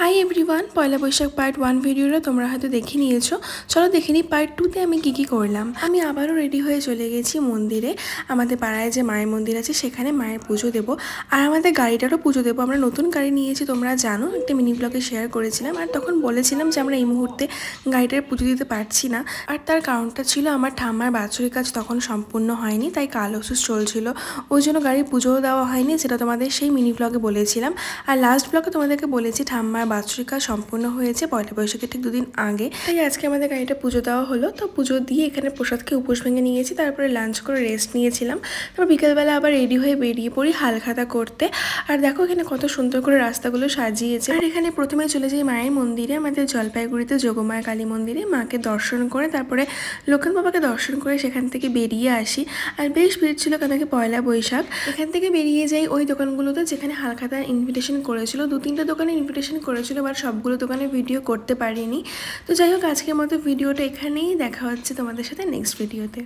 Hi everyone, পয়লা Boishakh part 1 ভিডিওটা তোমরা হয়তো দেখে নিয়েছো। চলো দেখে নিই পার্ট 2তে আমি কী করলাম। আমি আবারও রেডি হয়ে চলে গেছি মন্দিরে। আমাদের পাড়ায় যে মায়ের মন্দির আছে সেখানে মায়ের পুজো দেবো, আর আমাদের গাড়িটারও পুজো দেবো। আমরা নতুন গাড়ি নিয়েছি, তোমরা জানো, একটা মিনি ব্লগে শেয়ার করেছিলাম। আর তখন বলেছিলাম যে আমরা এই মুহূর্তে গাড়িটার পুজো দিতে পারছি না, আর তার কারণটা ছিল আমার ঠাম্মার বাৎসরিক কাজ তখন সম্পূর্ণ হয়নি, তাই কাল ওষুধ চলছিল, ওই জন্য গাড়ির পুজোও দেওয়া হয়নি, যেটা তোমাদের সেই মিনি ব্লগে বলেছিলাম। আর লাস্ট ব্লগে তোমাদেরকে বলেছি ঠাম্মার বাৎসরিক কাজ সম্পূর্ণ হয়েছে পয়লা বৈশাখের ঠিক 2 দিন আগে, তাই আজকে আমাদের গাড়িটা পুজো দেওয়া হলো। তো পুজো দিয়ে এখানে প্রসাদ খেয়ে উপোস ভেঙে নিয়েছি, তারপরে লাঞ্চ করে রেস্ট নিয়েছিলাম। তারপর বিকেলবেলা আবার রেডি হয়ে বেরিয়ে পড়ি হালখাতা করতে। আর দেখো এখানে কত সুন্দর করে রাস্তাগুলো সাজিয়েছে। আর এখানে প্রথমে চলে যাই মায়ের মন্দিরে, আমাদের জলপাইগুড়িতে যোগমায়া কালী মন্দিরে। মাকে দর্শন করে তারপরে লোকনাথ বাবাকে দর্শন করে সেখান থেকে বেরিয়ে আসি। আর বেশ ভিড় ছিল, কেন কি পয়লা বৈশাখ। এখান থেকে বেরিয়ে যাই ওই দোকানগুলোতে যেখানে হালখাতা ইনভিটেশন করেছিল, 2-3টে দোকানে ইনভিটেশন করেছিল, বাট সবগুলো দোকানে ভিডিও করতে পারিনি। তো যাই হোক, আজকের মতো ভিডিওটা এখানেই, দেখা হচ্ছে তোমাদের সাথে নেক্সট ভিডিওতে।